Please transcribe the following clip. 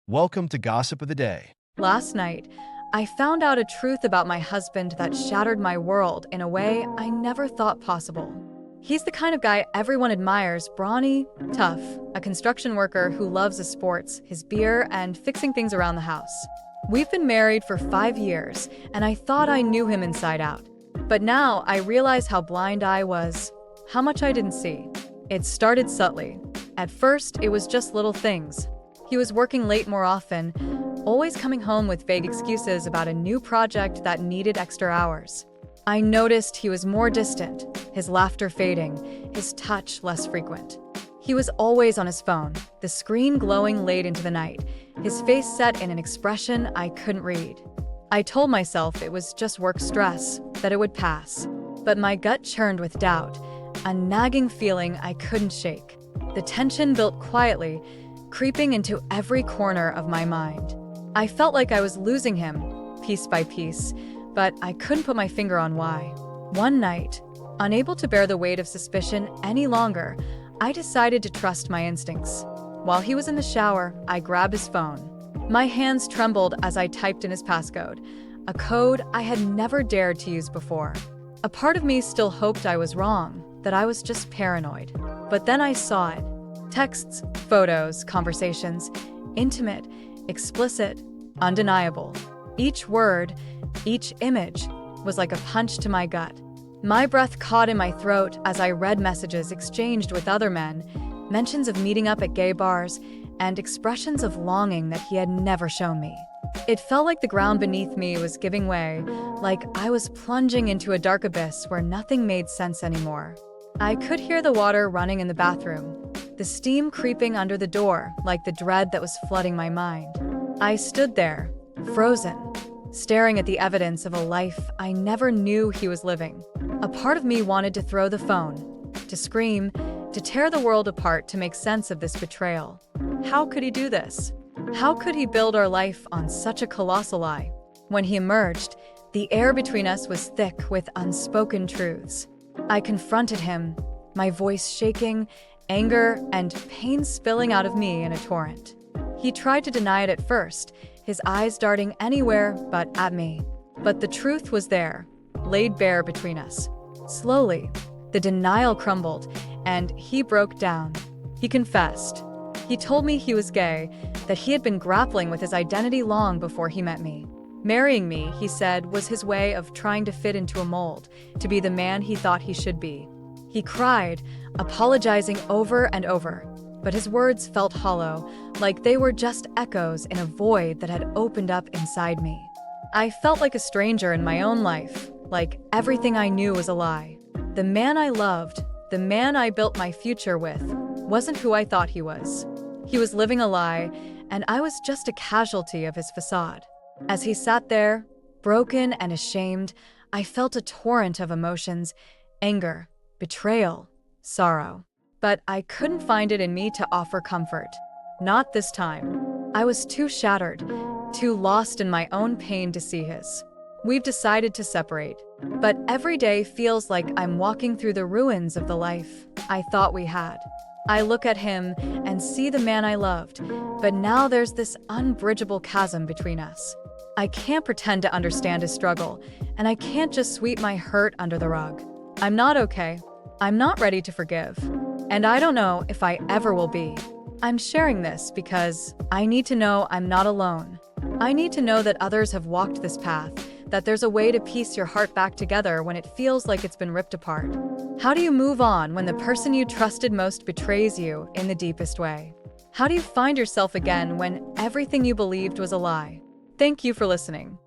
Welcome to Gossip of the Day. Last night, I found out a truth about my husband that shattered my world in a way I never thought possible. He's the kind of guy everyone admires, brawny, tough, a construction worker who loves his sports, his beer, and fixing things around the house. We've been married for 5 years, and I thought I knew him inside out. But now I realize how blind I was, how much I didn't see. It started subtly. At first, it was just little things. He was working late more often, always coming home with vague excuses about a new project that needed extra hours. I noticed he was more distant, his laughter fading, his touch less frequent. He was always on his phone, the screen glowing late into the night, his face set in an expression I couldn't read. I told myself it was just work stress, that it would pass. But my gut churned with doubt, a nagging feeling I couldn't shake. The tension built quietly, creeping into every corner of my mind. I felt like I was losing him, piece by piece, but I couldn't put my finger on why. One night, unable to bear the weight of suspicion any longer, I decided to trust my instincts. While he was in the shower, I grabbed his phone. My hands trembled as I typed in his passcode, a code I had never dared to use before. A part of me still hoped I was wrong, that I was just paranoid. But then I saw it. Texts, photos, conversations, intimate, explicit, undeniable. Each word, each image was like a punch to my gut. My breath caught in my throat as I read messages exchanged with other men, mentions of meeting up at gay bars, and expressions of longing that he had never shown me. It felt like the ground beneath me was giving way, like I was plunging into a dark abyss where nothing made sense anymore. I could hear the water running in the bathroom, the steam creeping under the door like the dread that was flooding my mind. I stood there, frozen, staring at the evidence of a life I never knew he was living. A part of me wanted to throw the phone, to scream, to tear the world apart to make sense of this betrayal. How could he do this? How could he build our life on such a colossal lie? When he emerged, the air between us was thick with unspoken truths. I confronted him, my voice shaking, anger and pain spilling out of me in a torrent. He tried to deny it at first, his eyes darting anywhere but at me. But the truth was there, laid bare between us. Slowly, the denial crumbled, and he broke down. He confessed. He told me he was gay, that he had been grappling with his identity long before he met me. Marrying me, he said, was his way of trying to fit into a mold, to be the man he thought he should be. He cried, apologizing over and over, but his words felt hollow, like they were just echoes in a void that had opened up inside me. I felt like a stranger in my own life, like everything I knew was a lie. The man I loved, the man I built my future with, wasn't who I thought he was. He was living a lie, and I was just a casualty of his facade. As he sat there, broken and ashamed, I felt a torrent of emotions, anger, betrayal, sorrow. But I couldn't find it in me to offer comfort. Not this time. I was too shattered, too lost in my own pain to see his. We've decided to separate, but every day feels like I'm walking through the ruins of the life I thought we had. I look at him and see the man I loved, but now there's this unbridgeable chasm between us. I can't pretend to understand his struggle, and I can't just sweep my hurt under the rug. I'm not okay. I'm not ready to forgive. And I don't know if I ever will be. I'm sharing this because I need to know I'm not alone. I need to know that others have walked this path, that there's a way to piece your heart back together when it feels like it's been ripped apart. How do you move on when the person you trusted most betrays you in the deepest way? How do you find yourself again when everything you believed was a lie? Thank you for listening.